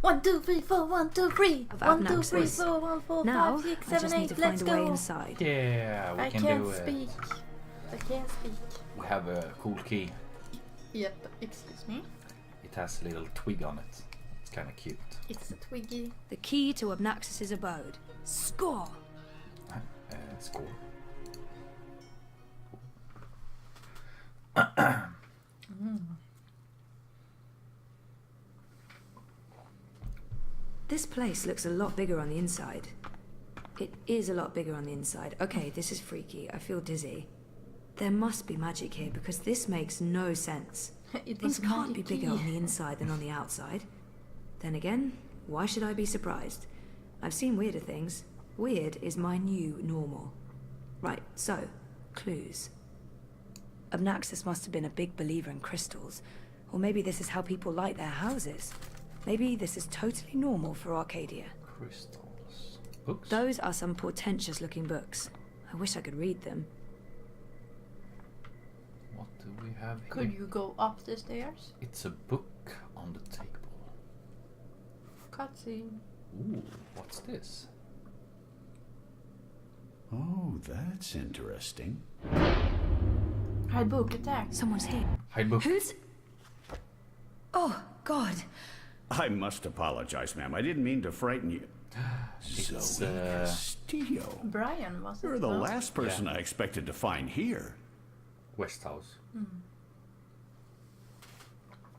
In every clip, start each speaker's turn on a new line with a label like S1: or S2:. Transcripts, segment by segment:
S1: 1, 2, 3, 4, 1, 2, 3.
S2: Of
S1: 1, 2, 3,
S2: Abnax's.
S1: 4, 1, 4,
S2: Now,
S1: 5, 6,
S2: I
S1: 7,
S2: just need
S1: 8.
S2: to
S1: Let's
S2: find a way
S1: go.
S2: inside.
S3: Yeah, we
S1: I
S3: can
S1: can't
S3: do it.
S1: speak. I can't speak.
S3: We have a cool key.
S1: Yep, excuse me.
S3: It has a little twig on it. It's kind of cute.
S1: It's a twiggy.
S2: The key to Abnax's abode. Score!
S3: Score.
S2: This place looks a lot bigger on the inside. It is a lot bigger on the inside. Okay, this is freaky. I feel dizzy. There must be magic here because this makes no sense. Things can't be bigger on the inside than on the outside. Then again, why should I be surprised? I've seen weirder things. Weird is my new normal. Right, so, clues. Abnaxis must have been a big believer in crystals. Or maybe this is how people light their houses. Maybe this is totally normal for Arcadia.
S3: Crystals. Books?
S2: Those are some portentous-looking books. I wish I could read them.
S3: What do we have here?
S1: Could you go up the stairs?
S3: It's a book on the table.
S1: Cutscene.
S3: Ooh, what's this?
S4: Oh, that's interesting.
S1: Hide book, attack.
S2: Someone's here.
S3: Hide book.
S2: Who's... Oh, God.
S4: I must apologize, ma'am. I didn't mean to frighten you.
S3: It's,
S4: Zoe Castillo.
S1: Brian, was it?
S4: You're the
S1: No?
S4: last person I expected to find here.
S3: West House.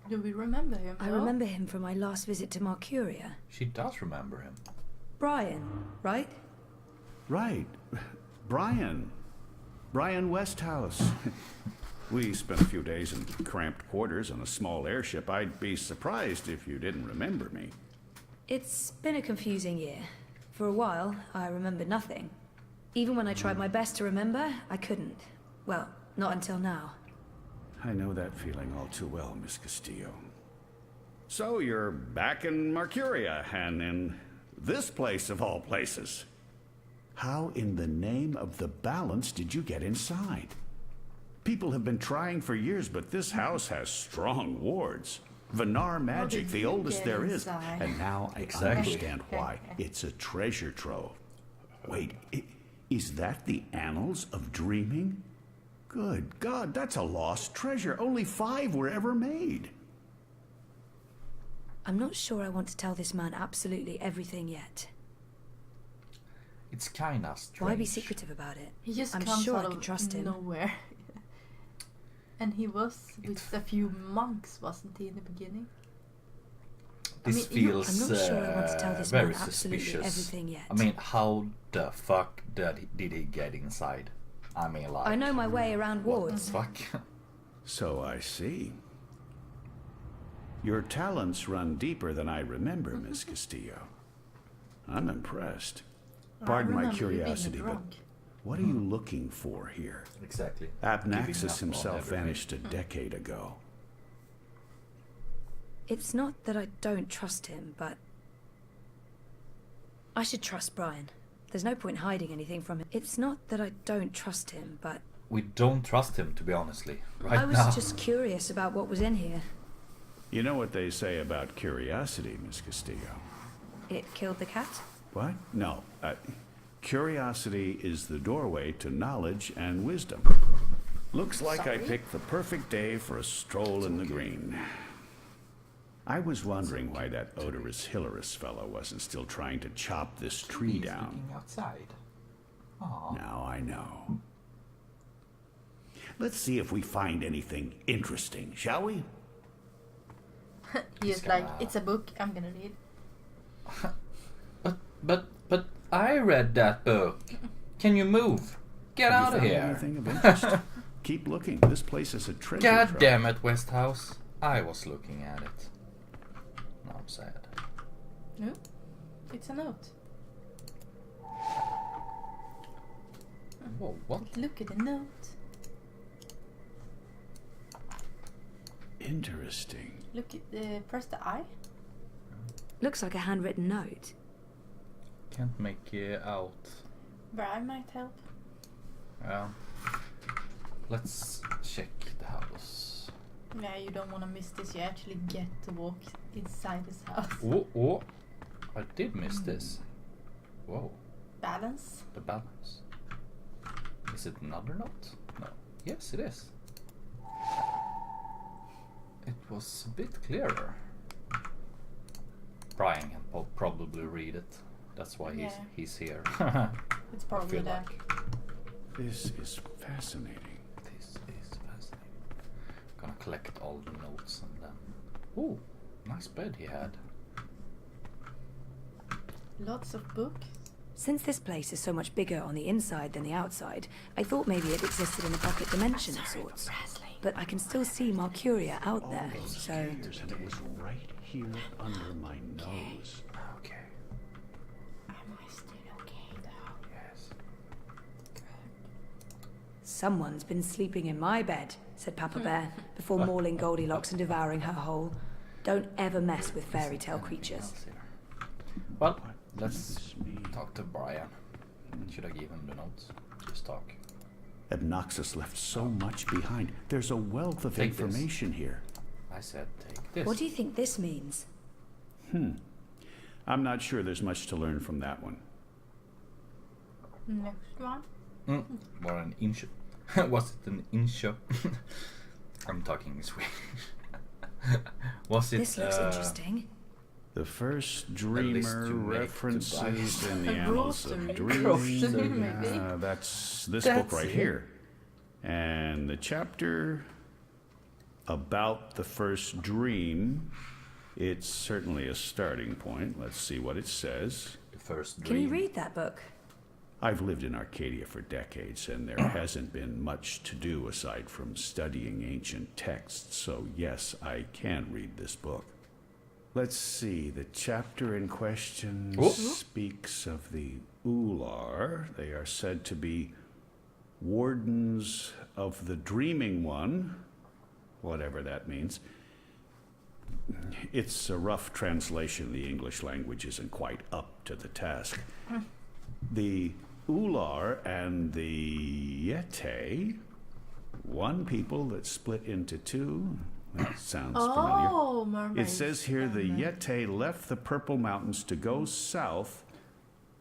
S1: Do we remember him?
S2: I
S1: No?
S2: remember him from my last visit to Mercuria.
S3: She does remember him.
S2: Brian, right?
S4: Right. Brian. Brian Westhouse. We spent a few days in cramped quarters on a small airship. I'd be surprised if you didn't remember me.
S2: It's been a confusing year. For a while, I remembered nothing. Even when I tried my best to remember, I couldn't. Well, not until now.
S4: I know that feeling all too well, Miss Castillo. So you're back in Mercuria, and in this place of all places. How in the name of the balance did you get inside? People have been trying for years, but this house has strong wards. Vanar magic,
S1: did
S4: the
S1: you
S4: oldest
S1: get
S4: there is.
S1: inside?
S4: And now I
S3: Exactly.
S4: understand why. It's a treasure trove. Wait, is that the Annals of Dreaming? Good God, that's a lost treasure. Only 5 were ever made.
S2: I'm not sure I want to tell this man absolutely everything yet.
S3: It's kinda strange.
S2: Why be secretive about it?
S1: He just
S2: I'm
S1: comes
S2: sure
S1: out
S2: I can
S1: of
S2: trust him.
S1: nowhere. And he was with a few monks, wasn't he, in the beginning?
S3: This
S1: I mean,
S3: feels
S2: I'm not sure I want to tell this
S3: very
S2: man absolutely
S3: suspicious.
S2: everything yet.
S3: I mean, how the fuck did he get inside? I mean, like...
S2: I know my way around
S3: What the
S2: wards.
S3: fuck?
S4: So I see. Your talents run deeper than I remember, Miss Castillo. I'm impressed. Pardon my
S1: remember you being
S4: curiosity, but
S1: drunk.
S4: what are you looking for here?
S3: Exactly. Giving up
S4: Abnaxis
S3: on
S4: himself
S3: everything.
S4: vanished a decade ago.
S2: It's not that I don't trust him, but... I should trust Brian. There's no point hiding anything from him. It's not that I don't trust him, but...
S3: We don't trust him, to be honestly, right
S2: I was
S3: now.
S2: just curious about what was in here.
S4: You know what they say about curiosity, Miss Castillo?
S2: It killed the cat?
S4: What? No. Curiosity is the doorway to knowledge and wisdom. Looks like I
S1: Sorry?
S4: picked the perfect day for a stroll in the green. I was wondering why that odorous Hilarious fellow wasn't still trying to chop this tree
S3: He's
S4: down.
S3: looking outside. Aww.
S4: Now I know. Let's see if we find anything interesting, shall we?
S1: He is like, it's a book I'm gonna read.
S3: But I read that book. Can you move? Get
S4: Have
S3: out
S4: you
S3: of
S4: found
S3: here.
S4: anything of interest? Keep looking. This place is a treasure
S3: God
S4: trove.
S3: damn it, West House. I was looking at it. Now I'm sad.
S1: No? It's a note.
S3: Whoa, what?
S1: Look at the note.
S4: Interesting.
S1: Look at the... press the I.
S2: Looks like a handwritten note.
S3: Can't make it out.
S1: Brian might help.
S3: Well, let's check the house.
S1: Yeah, you don't want to miss this. You actually get to walk inside his house.
S3: Oh, I did miss this. Whoa,
S1: Balance.
S3: the balance. Is it another note? No. Yes, it is. It was a bit clearer. Brian can probably read it. That's why he's here.
S1: It's probably there.
S4: This is fascinating.
S3: This is fascinating. Gonna collect all the notes and then. Ooh, nice bed he had.
S1: Lots of books.
S2: Since this place is so much bigger on the inside than the outside, I thought maybe it existed in a pocket dimension of sorts. But I can still see Mercuria out there, so...
S4: And it was right here under my nose.
S3: Okay.
S1: Am I still okay though?
S3: Yes.
S2: Someone's been sleeping in my bed, said Papa Bear, before mauling Goldilocks and devouring her whole. Don't ever mess with fairy tale creatures.
S3: Well, let's talk to Brian. Should I give him the notes? Just talk.
S4: Obnoxus left so much behind. There's a wealth of
S3: Take this.
S4: information here.
S3: I said take this.
S2: What do you think this means?
S4: I'm not sure there's much to learn from that one.
S1: Next one.
S3: What an inch. Was it an inch? I'm talking Swedish. Was it?
S2: This looks interesting.
S4: The first
S3: list
S4: dreamer
S3: you make
S4: references
S3: to
S4: in the
S1: A
S4: annals
S1: grocery.
S4: of dreaming.
S1: Grocery, maybe.
S4: That's this
S3: That's
S4: book right
S3: it.
S4: here. And the chapter about the first dream, it's certainly a starting point. Let's see what it says.
S3: The first dream.
S2: Can you read that book?
S4: I've lived in Arcadia for decades, and there hasn't been much to do aside from studying ancient texts, so yes, I can read this book. Let's see, the chapter in question speaks of the Ular. They are said to be wardens of the Dreaming One, whatever that means. It's a rough translation. The English language isn't quite up to the task. The Ular and the Yete, one people that split into two. That sounds familiar.
S1: Oh, mermaids.
S4: It says here the Yete left the Purple Mountains to go south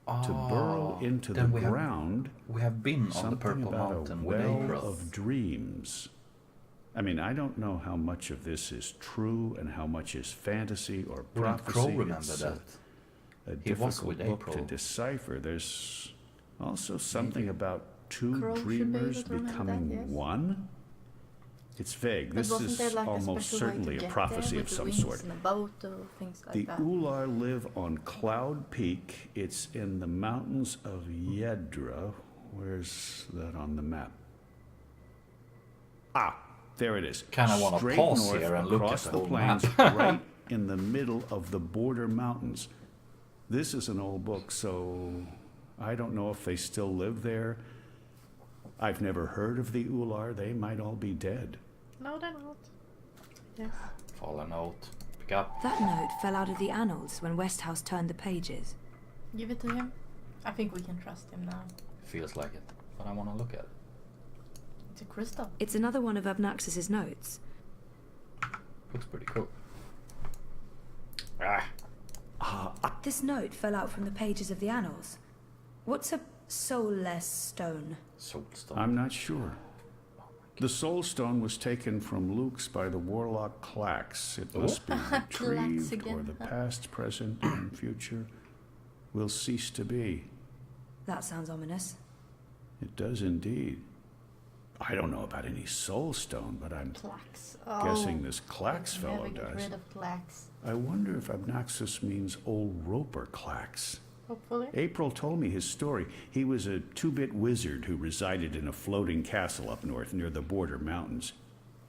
S4: to burrow into the
S3: then
S4: ground.
S3: We have been on the
S4: Something
S3: Purple
S4: about
S3: Mountain
S4: a
S3: with
S4: well
S3: April.
S4: of dreams. I mean, I don't know how much of this is true and how much is fantasy or
S3: Wouldn't
S4: prophecy.
S3: Crow remember
S4: It's
S3: that?
S4: a
S3: He was
S4: difficult
S3: with
S4: book to
S3: April.
S4: decipher. There's also something about two
S1: Crow should be
S4: dreamers
S1: able to remember
S4: becoming
S1: that, yes.
S4: one. It's vague.
S1: But
S4: This
S1: wasn't there
S4: is
S1: like
S4: almost
S1: a special way
S4: certainly
S1: to
S4: a
S1: get
S4: prophecy
S1: there
S4: of
S1: with the
S4: some
S1: wings
S4: sort.
S1: and a boat or things like
S4: The
S1: that?
S4: Ular live on Cloud Peak. It's in the mountains of Yedra. Where's that on the map? Ah, there it is.
S3: Kinda wanna
S4: Straight
S3: pause
S4: north
S3: here and look
S4: across
S3: at the
S4: the
S3: whole
S4: plains,
S3: map.
S4: right in the middle of the border mountains. This is an old book, so I don't know if they still live there. I've never heard of the Ular. They might all be dead.
S1: No, they're not. Yes.
S3: Fallen out. Pick up.
S2: That note fell out of the annals when Westhouse turned the pages.
S1: Give it to him. I think we can trust him now.
S3: Feels like it, but I want to look at it.
S1: It's a crystal.
S2: It's another one of Obnoxus's notes.
S3: Looks pretty cool.
S2: This note fell out from the pages of the annals. What's a soulless stone?
S3: Soulstone.
S4: I'm not sure. The Soul Stone was taken from Luke's by the warlock Clax. It must be retrieved,
S1: again.
S4: or the past, present, and future will cease to be.
S2: That sounds ominous.
S4: It does indeed. I don't know about any Soul Stone, but I'm
S1: Clax.
S4: guessing this Clax
S1: Never
S4: fellow
S1: get
S4: does.
S1: rid of Clax.
S4: I wonder if Obnoxus means old roper Clax.
S1: Hopefully.
S4: April told me his story. He was a two-bit wizard who resided in a floating castle up north near the border mountains.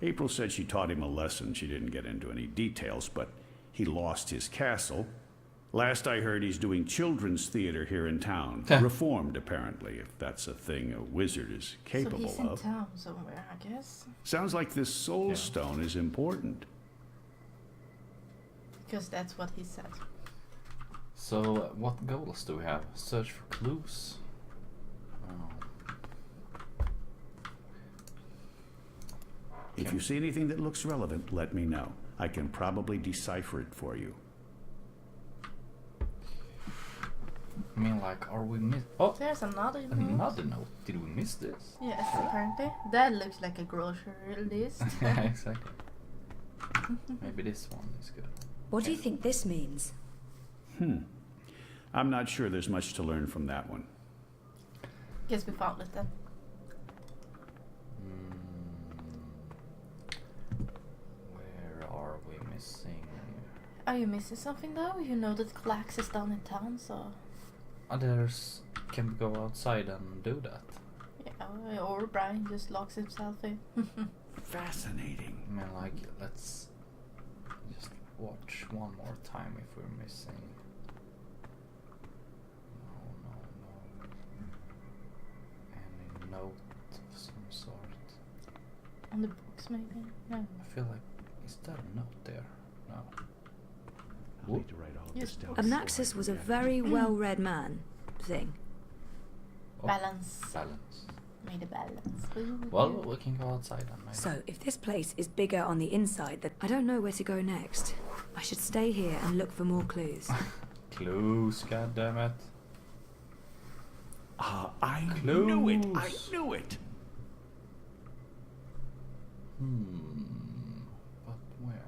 S4: April said she taught him a lesson. She didn't get into any details, but he lost his castle. Last I heard, he's doing children's theater here in town. Reformed, apparently, if that's a thing a wizard is capable
S1: So he's in
S4: of.
S1: town somewhere, I guess.
S4: Sounds like this soul stone is important.
S1: Because that's what he said.
S3: So, what goals do we have? Search for clues.
S4: If you see anything that looks relevant, let me know. I can probably decipher it for you.
S3: I mean, like, are we Oh,
S1: There's another note.
S3: another note. Did we miss this?
S1: Yes, apparently. That looks like a grocery list.
S3: Yeah, exactly. Maybe this one is good.
S2: What do you think this means?
S4: I'm not sure there's much to learn from that one.
S1: Guess we found it then.
S3: Where are we missing?
S1: Are you missing something though? You know that Clax is down in town, so...
S3: Others can go outside and do that.
S1: Yeah, or Brian just locks himself in.
S4: Fascinating.
S3: I mean, like, let's just watch one more time if we're missing. No. Any note of some sort.
S1: On the books maybe? No.
S3: I feel like, is there a note there? No.
S4: I'll need to write all of
S1: Yes.
S4: this down.
S2: Obnaxus was a very well-read man. Thing.
S3: Oh,
S1: Balance.
S3: Balance.
S1: Made a balance. Ooh,
S3: Well,
S1: yeah.
S3: we can go outside and maybe.
S2: So, if this place is bigger on the inside, then I don't know where to go next. I should stay here and look for more clues.
S3: Clues, goddammit.
S4: I knew it! I
S3: Clues.
S4: knew it!
S3: But where?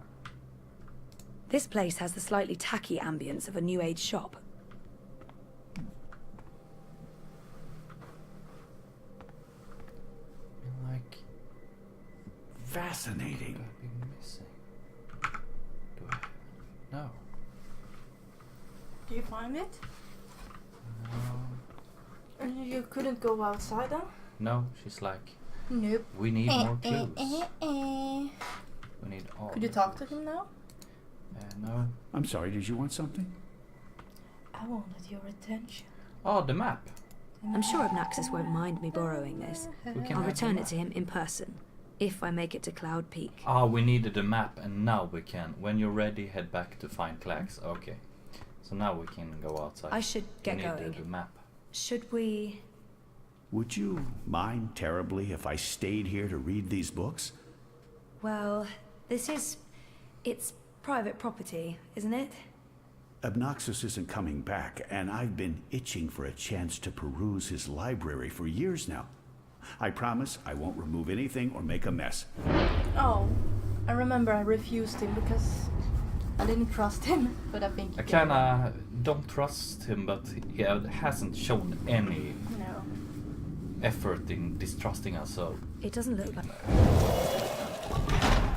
S2: This place has the slightly tacky ambience of a New Age shop.
S3: Like,
S4: Fascinating.
S3: I've been missing. Do I? No.
S1: Do you find it?
S3: No.
S1: You couldn't go outside then?
S3: No, she's like,
S1: Nope.
S3: we need more clues.
S1: Eh.
S3: We need all.
S1: Could you
S3: the
S1: talk to
S3: clues.
S1: him now?
S3: No.
S4: I'm sorry, did you want something?
S1: I wanted your attention.
S3: Oh, the map.
S2: I'm sure Obnaxus won't mind me borrowing this.
S3: We can
S2: I'll
S3: have
S2: return
S3: the
S2: it to
S3: map.
S2: him in person, if I make it to Cloud Peak.
S3: Ah, we needed the map, and now we can. When you're ready, head back to find Clax. Okay. So now we can go outside.
S2: I should get
S3: we
S2: going.
S3: needed the map.
S2: Should we...
S4: Would you mind terribly if I stayed here to read these books?
S2: Well, it's private property, isn't it?
S4: Obnaxus isn't coming back, and I've been itching for a chance to peruse his library for years now. I promise I won't remove anything or make a mess.
S1: Oh, I remember I refused him because I didn't trust him, but I think...
S3: I kinda don't trust him, but he hasn't shown any
S1: No.
S3: effort in distrusting us, so...
S2: It doesn't look like...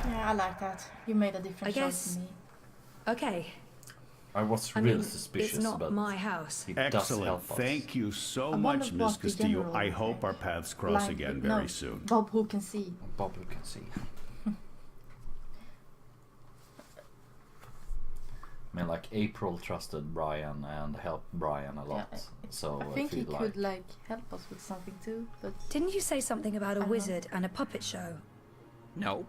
S1: Yeah, I like that. You made a different
S2: I
S1: choice
S2: guess-
S1: than me.
S2: Okay.
S3: I was
S2: I
S3: really
S2: mean,
S3: suspicious,
S2: it's not
S3: but
S2: my house.
S3: he does
S4: Excellent.
S3: help us.
S4: Thank you so
S1: I
S4: much,
S1: wonder
S4: Miss
S1: what the
S4: Castillo.
S1: general
S4: I
S1: would
S4: hope
S1: think.
S4: our paths cross
S1: Like,
S4: again
S1: no,
S4: very soon.
S1: Bob who can see.
S3: Bob, you can see. I mean, like, April trusted Brian and helped Brian a lot.
S1: Yeah,
S3: So
S1: I think he
S3: feel
S1: could like help us with something too, but
S2: Didn't you say something about a
S1: I don't know.
S2: wizard and a puppet show?
S5: Nope,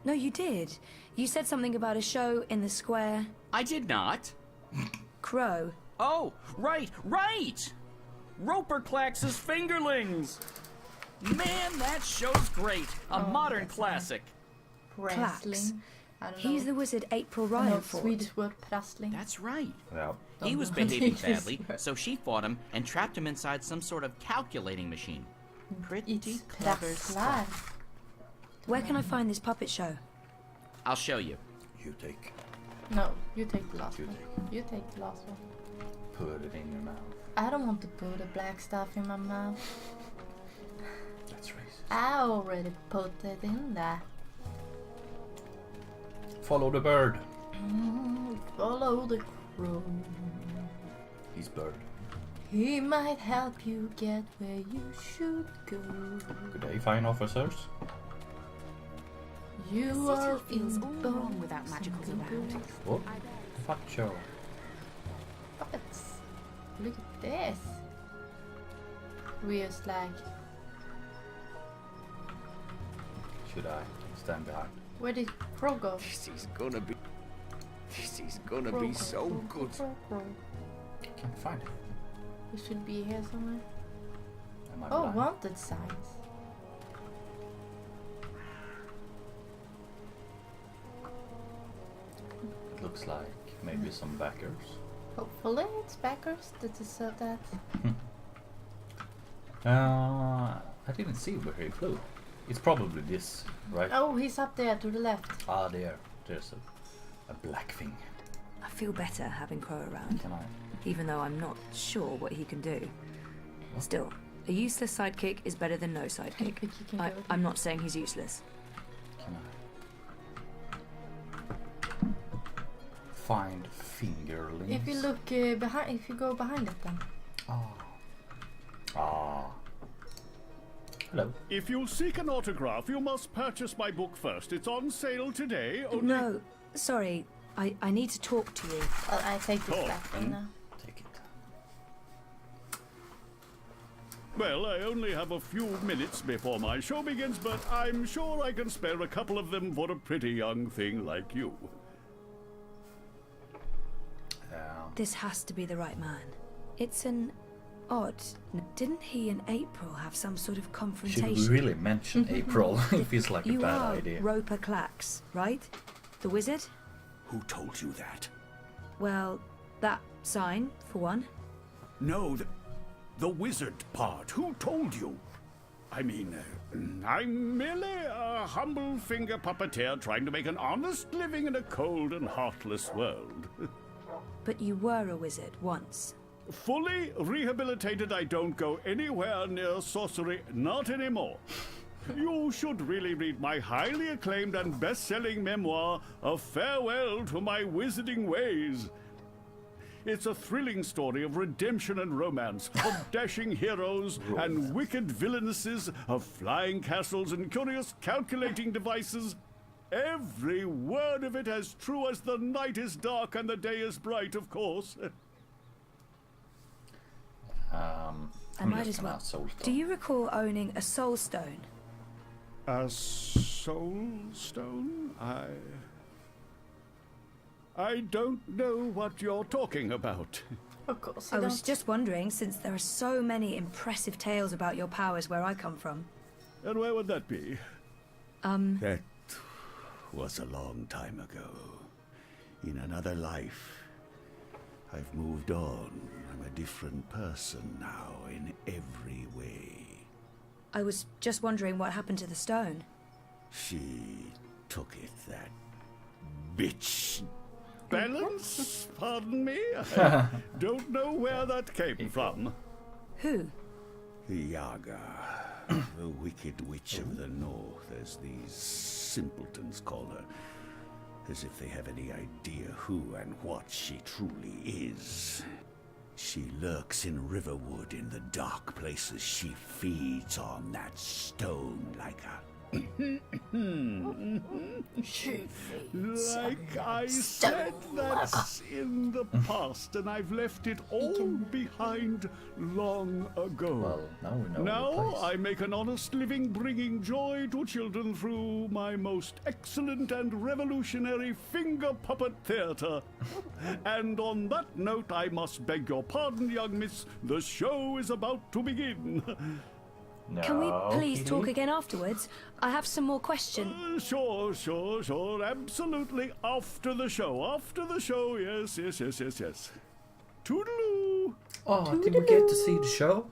S2: No, you did. You said something about a show in the square.
S5: I did not.
S2: Crow.
S5: Oh, right! Roper Clax's Fingerlings! Man, that show's great. A
S1: Oh,
S5: modern
S1: that's
S5: classic.
S1: wrestling. I don't
S2: He's
S1: know.
S2: the wizard April
S1: I know
S2: Ryan fought.
S1: Swedish word prassling.
S5: That's right.
S3: Yeah.
S5: He was
S1: Don't know
S5: behaving
S1: what it is.
S5: badly, so she fought him and trapped him inside some sort of calculating machine. Pretty
S1: It's
S5: clever
S1: prasslar.
S5: stuff.
S2: Where can I find this puppet show?
S5: I'll show you.
S3: You take.
S1: No, you take the last
S3: You
S1: one.
S3: take.
S1: You take the last one.
S3: Put it in your mouth.
S1: I don't want to put the black stuff in my mouth.
S3: That's racist.
S1: I already put it in there.
S3: Follow the bird.
S1: Follow the crow.
S3: He's bird.
S1: He might help you get where you should go.
S3: Good day, fine officers.
S1: You
S6: The
S1: are
S6: city feels
S1: in
S6: all
S1: the
S6: wrong without magicals around.
S3: What? Fuck show.
S1: puppets. Look at this. We're like,
S3: Should I stand behind?
S1: where did Crow go?
S7: This is gonna be
S1: Crow,
S7: so
S1: Crow,
S7: good.
S1: Crow.
S3: Can't find it.
S1: It should be here somewhere.
S3: Am I
S1: Oh,
S3: blind?
S1: wanted signs.
S3: It looks like maybe some backers.
S1: Hopefully it's backers that deserve that.
S3: I didn't see where he flew. It's probably this, right?
S1: Oh, he's up there to the left.
S3: Ah, there's a black thing.
S2: I feel better having Crow around,
S3: Can I?
S2: even though I'm not sure what he can do. Still, a useless sidekick is better than no sidekick. I'm not saying he's useless.
S3: Can I? Find fingerlings.
S1: If you look behind, if you go behind it then.
S3: Hello.
S4: If you seek an autograph, you must purchase my book first. It's on sale today. Only...
S2: No, sorry. I need to talk to you.
S1: Well, I take this black thing now.
S3: Take it.
S4: Well, I only have a few minutes before my show begins, but I'm sure I can spare a couple of them for a pretty young thing like you.
S2: This has to be the right man. It's an odd... Didn't he and April have some sort of confrontation?
S3: Should we really mention April? It feels like a bad idea.
S2: You are Roper Clax, right? The wizard?
S4: Who told you that?
S2: Well, that sign, for one.
S4: No, the wizard part. Who told you? I mean, I'm merely a humble finger puppeteer trying to make an honest living in a cold and heartless world.
S2: But you were a wizard once.
S4: Fully rehabilitated, I don't go anywhere near sorcery, not anymore. You should really read my highly acclaimed and best-selling memoir, A Farewell to My Wizarding Ways. It's a thrilling story of redemption and romance, of dashing heroes and wicked villainesses, of flying castles and curious calculating devices. Every word of it as true as the night is dark and the day is bright, of course.
S2: I might as well. Do you recall owning a soul stone?
S4: A soul stone? I don't know what you're talking about.
S1: Of course
S2: I was just wondering, since there are so many impressive tales about your powers where I come from.
S4: And where would that be? That was a long time ago. In another life. I've moved on. I'm a different person now in every way.
S2: I was just wondering what happened to the stone.
S4: She took it, that bitch. Balance? Pardon me? I don't know where that came from.
S2: Who?
S4: The Yaga, the wicked witch of the north, as these simpletons call her. As if they have any idea who and what she truly is. She lurks in Riverwood in the dark places. She feeds on that stone like a... Like I said, that's in the past, and I've left it all behind long ago.
S3: Well, now we know
S4: Now
S3: the place.
S4: I make an honest living bringing joy to children through my most excellent and revolutionary finger puppet theater. And on that note, I must beg your pardon, young miss. The show is about to begin.
S3: No,
S2: Can we please
S3: Kitty?
S2: talk again afterwards? I have some more questions.
S4: Sure, absolutely. After the show, yes. Toodaloo!
S3: Oh, did we get to see the show?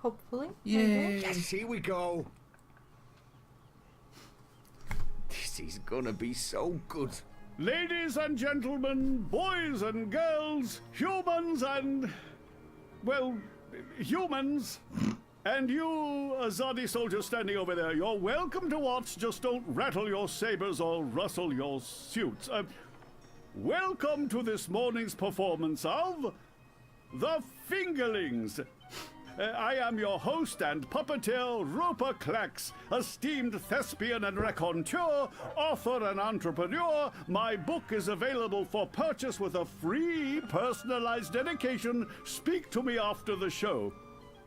S1: Hopefully.
S3: Yay!
S6: Yes, here we go. This is gonna be so good.
S4: Ladies and gentlemen, boys and girls, humans and... well, humans... And you, Azadi soldier standing over there, you're welcome to watch, just don't rattle your sabers or rustle your suits. Welcome to this morning's performance of The Fingerlings. I am your host and puppeteer, Roper Clax, esteemed thespian and raconteur, author and entrepreneur. My book is available for purchase with a free personalized dedication. Speak to me after the show.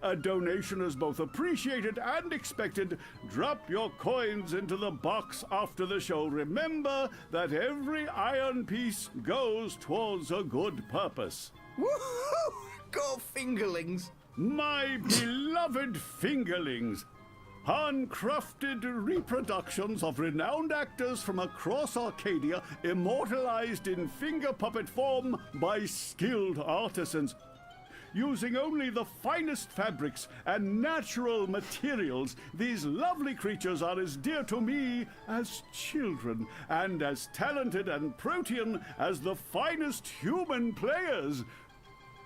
S4: A donation is both appreciated and expected. Drop your coins into the box after the show. Remember that every iron piece goes towards a good purpose.
S6: Woohoo! Go Fingerlings!
S4: My beloved Fingerlings, handcrafted reproductions of renowned actors from across Arcadia, immortalized in finger puppet form by skilled artisans. Using only the finest fabrics and natural materials, these lovely creatures are as dear to me as children, and as talented and protean as the finest human players.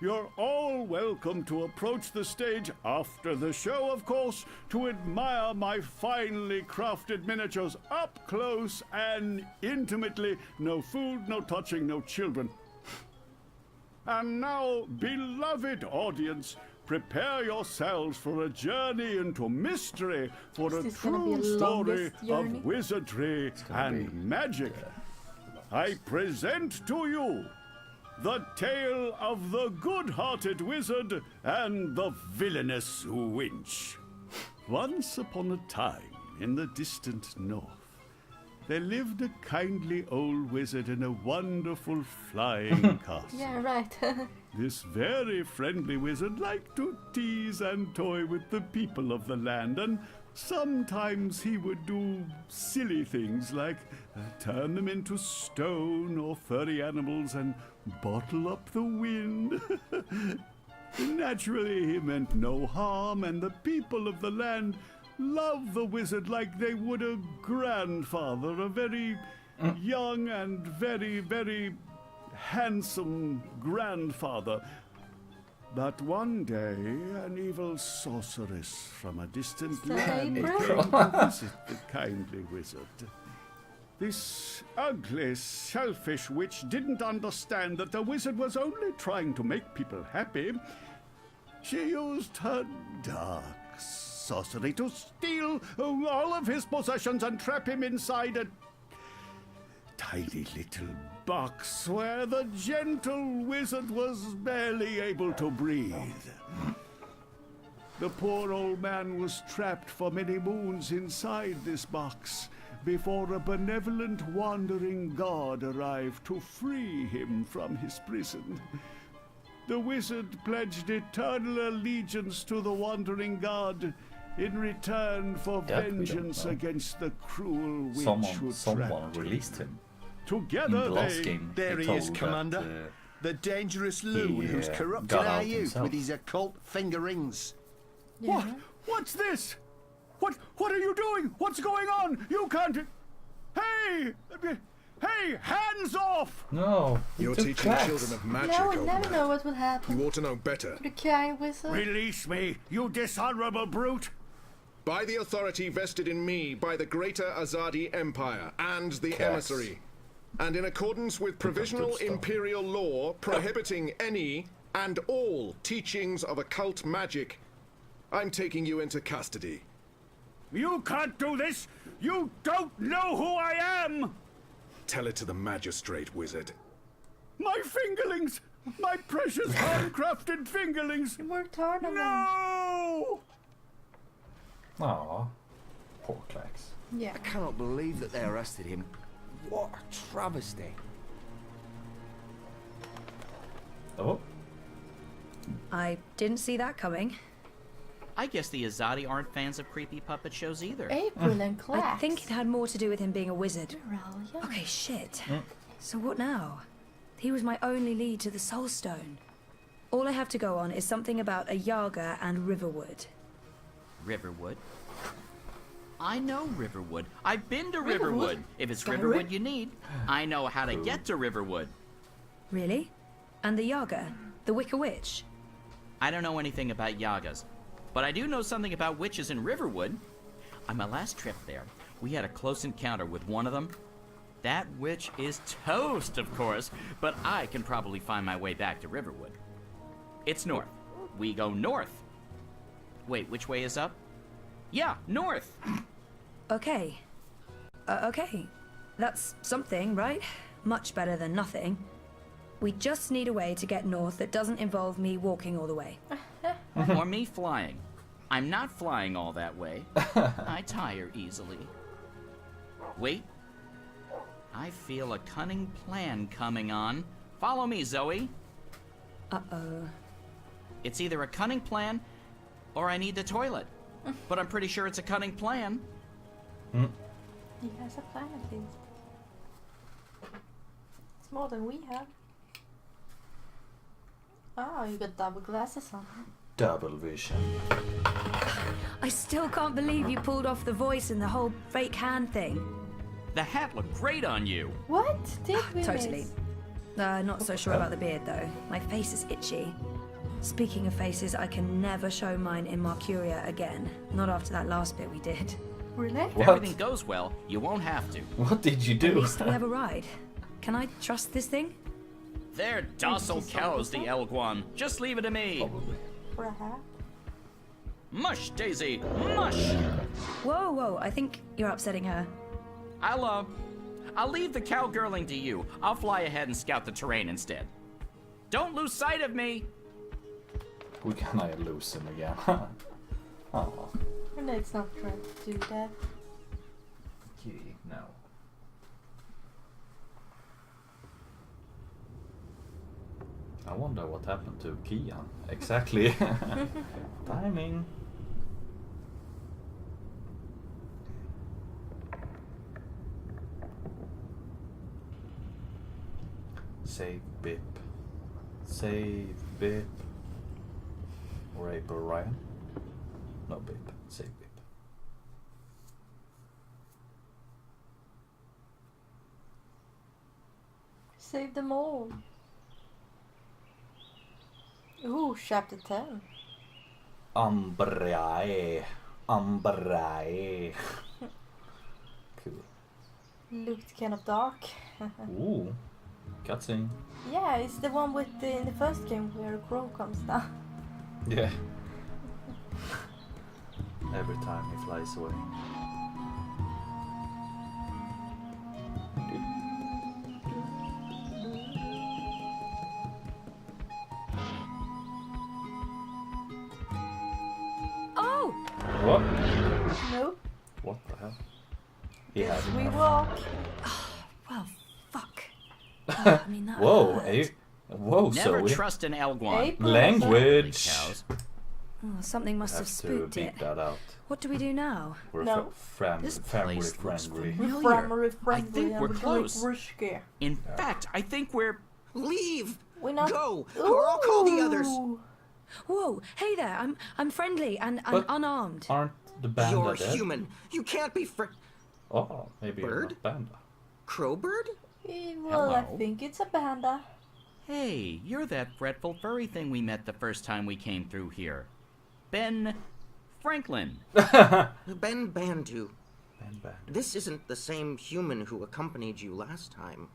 S4: You're all welcome to approach the stage after the show, of course, to admire my finely crafted miniatures up close and intimately. No food, no touching, no children. And now, beloved audience, prepare yourselves for a journey into mystery, for a true story of wizardry and magic. I present to you the tale of the good-hearted wizard and the villainous winch. Once upon a time, in the distant north, there lived a kindly old wizard in a wonderful flying castle.
S1: Yeah, right.
S4: This very friendly wizard liked to tease and toy with the people of the land, and sometimes he would do silly things like turn them into stone or furry animals and bottle up the wind. Naturally, he meant no harm, and the people of the land loved the wizard like they would a grandfather, a very young and very, very handsome grandfather. But one day, an evil sorceress from a distant land came to visit the kindly wizard. This ugly, selfish witch didn't understand that the wizard was only trying to make people happy. She used her dark sorcery to steal all of his possessions and trap him inside a tiny little box where the gentle wizard was barely able to breathe. The poor old man was trapped for many moons inside this box before a benevolent wandering god arrived to free him from his prison. The wizard pledged eternal allegiance to the wandering god in return for vengeance against the cruel witch who
S3: someone
S4: trapped
S3: released him.
S4: Together
S3: in the last game,
S7: there he is, Commander. The dangerous loon who's corrupted our youth with his occult finger rings.
S1: Yeah.
S4: What? What's this? What are you doing? What's going on? You can't... Hey! Hey, hands off!
S3: No,
S8: You're teaching children of magic,
S1: No, we
S8: old
S1: never
S8: man.
S1: know what will happen.
S8: You ought to know better.
S1: The kind wizard.
S4: Release me, you dishonorable brute!
S8: By the authority vested in me by the Greater Azadi Empire and the Emissary, and in accordance with provisional imperial law prohibiting any and all teachings of occult magic, I'm taking you into custody.
S4: You can't do this! You don't know who I am!
S8: Tell it to the magistrate, wizard.
S4: My fingerlings! My precious handcrafted fingerlings!
S1: You worked hard on them.
S4: No!
S3: Aw, poor Clax.
S1: Yeah.
S6: I cannot believe that they arrested him. What a travesty.
S3: Oh,
S2: I didn't see that coming.
S5: I guess the Azadi aren't fans of creepy puppet shows either.
S1: April and Clax.
S2: I think it had more to do with him being a wizard.
S1: Brilliant.
S2: Okay, shit. So what now? He was my only lead to the Soul Stone. All I have to go on is something about a Yaga and Riverwood.
S5: Riverwood? I know Riverwood. I've been to Riverwood.
S1: Riverwood?
S5: If it's
S1: Skyrim?
S5: Riverwood you need, I know how to get to Riverwood.
S2: Really? And the Yaga? The Wicker Witch?
S5: I don't know anything about Yagas, but I do know something about witches in Riverwood. On my last trip there, we had a close encounter with one of them. That witch is toast, of course, but I can probably find my way back to Riverwood. It's north. We go north. Wait, which way is up? Yeah, north.
S2: Okay. Okay. That's something, right? Much better than nothing. We just need a way to get north that doesn't involve me walking all the way.
S5: Or me flying. I'm not flying all that way. I tire easily. Wait. I feel a cunning plan coming on. Follow me, Zoe.
S2: Uh-oh.
S5: It's either a cunning plan, or I need the toilet. but I'm pretty sure it's a cunning plan.
S1: He has a plan at least. It's more than we have. Oh, you got double glasses on.
S3: Double vision.
S2: I still can't believe you pulled off the voice and the whole fake hand thing.
S5: The hat looked great on you.
S1: What did we
S2: Totally.
S1: miss?
S2: Not so sure about the beard, though. My face is itchy. Speaking of faces, I can never show mine in Mercuria again. Not after that last bit we did.
S1: Really?
S5: If
S3: What?
S5: everything goes well, you won't have to.
S3: What did you
S2: At
S3: do?
S2: least we have a ride. Can I trust this thing?
S5: They're docile cows, the Elguan. Just leave it to me.
S3: Probably.
S1: For a hat?
S5: Mush, Daisy, mush!
S2: Whoa, whoa, I think you're upsetting her.
S5: I'll leave the cowgirling to you. I'll fly ahead and scout the terrain instead. Don't lose sight of me!
S3: We gonna lose him again. Oh.
S1: And it's not trying to do that.
S3: Okay, no. I wonder what happened to Kian. Exactly. Timing. Save Bip. Save Bip. Or April Ryan. No Bip. Save Bip.
S1: Save them all. Ooh, chapter 10.
S3: Umbrae. Umbrae. Cool.
S1: Looked kind of dark.
S3: Ooh. Cutscene.
S1: Yeah, it's the one with in the first game where a crow comes down.
S3: Yeah. Every time he flies away.
S2: Oh!
S3: What?
S1: Nope.
S3: What the hell? He had
S1: We
S3: enough.
S1: walk.
S2: Well, fuck. I mean, that
S3: Whoa,
S2: hurt.
S3: whoa,
S5: Never
S3: Zoe.
S5: trust an Elguan.
S1: April.
S3: Language.
S5: Cows.
S2: Oh, something must have
S3: Have to
S2: spooked
S3: beat
S2: it.
S3: that out.
S2: What do we do now?
S3: We're
S1: No.
S5: This
S3: family
S5: place looks
S3: friendly.
S5: familiar.
S1: Primary
S5: I
S1: friendly
S5: think
S1: and
S5: we're
S1: we
S5: close.
S1: risky.
S5: In fact, I think we're...
S7: Leave!
S1: We're not.
S7: Go, or I'll call the others.
S1: Ooh.
S2: Whoa, hey there, I'm friendly and
S3: But-
S2: unarmed.
S3: Aren't the panda
S7: You're
S3: dead?
S7: human. You can't be
S3: Oh, maybe you're
S7: Bird?
S3: not panda.
S7: Crowbird?
S1: Well, I
S5: Hello.
S1: think it's a panda.
S5: Hey, you're that fretful furry thing we met the first time we came through here. Ben Franklin.
S7: Ben Bandu.
S3: Panda.
S7: This isn't the same human who accompanied you last time.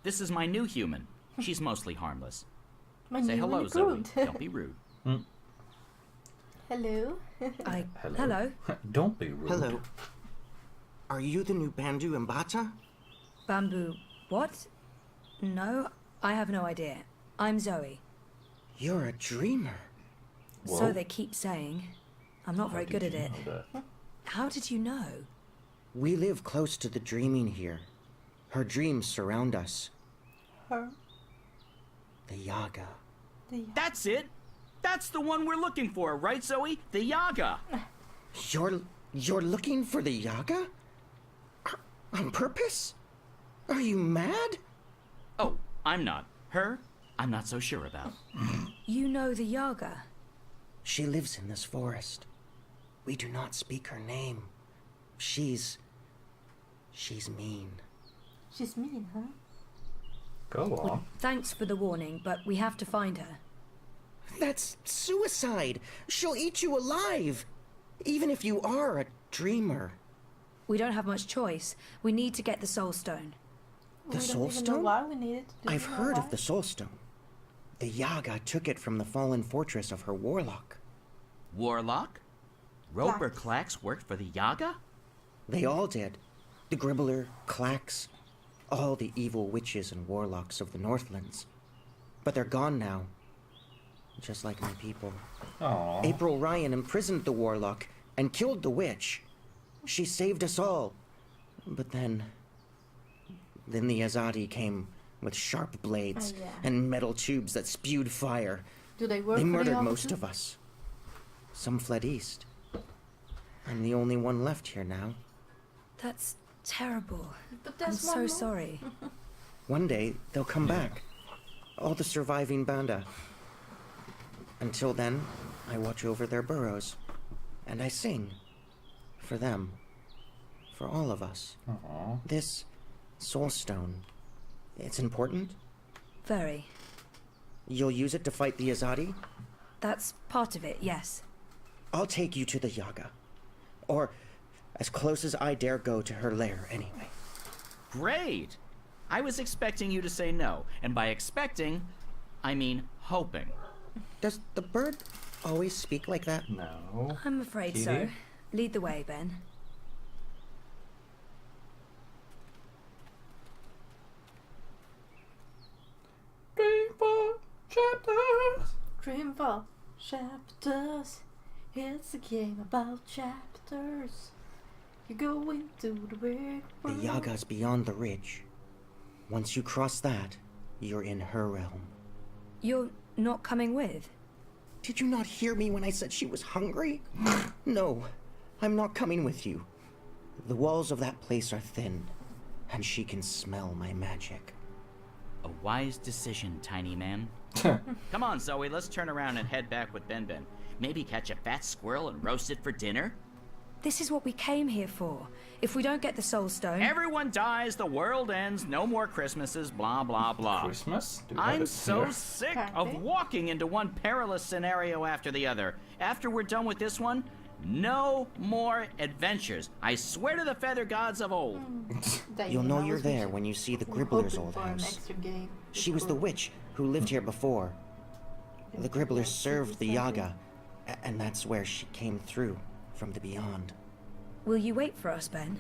S5: This is my new human. She's mostly harmless.
S1: My
S5: Say
S1: new
S5: hello, Zoe.
S1: recruit.
S5: Don't be rude.
S1: Hello.
S2: Hello.
S3: Don't be rude.
S7: Hello. Are you the new Bandu Mbata?
S2: Bamboo. What? No, I have no idea. I'm Zoe.
S7: You're a dreamer.
S3: Whoa.
S2: So they keep saying. I'm not very
S3: How
S2: good
S3: did
S2: at
S3: you
S2: it.
S3: know that?
S2: How did you know?
S7: We live close to the dreaming here. Her dreams surround us.
S1: Her.
S7: The Yaga.
S5: That's it. That's the one we're looking for, right, Zoe? The Yaga.
S7: You're looking for the Yaga? On purpose? Are you mad?
S5: Oh, I'm not. Her, I'm not so sure about.
S2: You know the Yaga.
S7: She lives in this forest. We do not speak her name. She's mean.
S1: She's mean, huh?
S3: Go on.
S2: Thanks for the warning, but we have to find her.
S7: That's suicide. She'll eat you alive. Even if you are a dreamer.
S2: We don't have much choice. We need to get the Soul Stone.
S7: The
S1: We
S7: Soul
S1: don't even know
S7: Stone?
S1: why we need it. Do
S7: I've
S1: you know
S7: heard
S1: why?
S7: of the Soul Stone. The Yaga took it from the fallen fortress of her warlock.
S5: Warlock? Roper Clax worked for the Yaga?
S7: They all did. The Gribbler, Clax, all the evil witches and warlocks of the Northlands. But they're gone now. Just like my people.
S3: Aww.
S7: April Ryan imprisoned the warlock and killed the witch. She saved us all. But then the Azadi came with sharp blades
S1: Oh, yeah.
S7: and metal tubes that spewed fire.
S1: Do they work
S7: They
S1: for the
S7: murdered
S1: Yaga
S7: most
S1: too?
S7: of us. Some fled east. I'm the only one left here now.
S2: That's terrible.
S1: But
S2: I'm
S1: there's
S2: so
S1: one more.
S2: sorry.
S7: One day, they'll come back. All the surviving Banda. Until then, I watch over their burrows. And I sing. For them. For all of us.
S3: Aww.
S7: This soul stone. It's important?
S2: Very.
S7: You'll use it to fight the Azadi?
S2: That's part of it, yes.
S7: I'll take you to the Yaga. Or as close as I dare go to her lair, anyway.
S5: Great! I was expecting you to say no, and by expecting, I mean hoping.
S7: Does the bird always speak like that?
S3: No.
S2: I'm afraid
S3: Kitty?
S2: so. Lead the way, Ben.
S3: Dreamfall Chapters.
S1: Dreamfall Chapters. It's a game about chapters. You go into the big
S7: The
S1: world.
S7: Yaga's beyond the ridge. Once you cross that, you're in her realm.
S2: You're not coming with?
S7: Did you not hear me when I said she was hungry? No, I'm not coming with you. The walls of that place are thin, and she can smell my magic.
S5: A wise decision, tiny man. Come on, Zoe, let's turn around and head back with Ben. Maybe catch a fat squirrel and roast it for dinner?
S2: This is what we came here for. If we don't get the soul stone...
S5: Everyone dies, the world ends, no more Christmases, blah, blah, blah.
S3: Christmas? Do we have
S5: I'm
S3: it
S5: so
S3: here?
S5: sick
S1: Happy?
S5: of walking into one perilous scenario after the other. After we're done with this one, no more adventures. I swear to the feather gods of old.
S7: You'll know you're there when you see the Gribbler's old house. She was the witch who lived here before. The Gribblers served the Yaga, and that's where she came through from the beyond.
S2: Will you wait for us, Ben?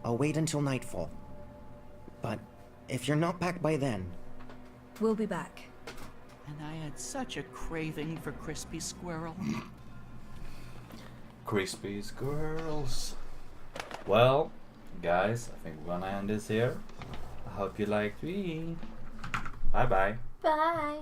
S7: I'll wait until nightfall. But if you're not back by then,
S2: We'll be back.
S5: And I had such a craving for crispy squirrel.
S3: Crispy squirrels. Well, guys, I think we're gonna end this here. I hope you liked me. Bye bye.
S1: Bye.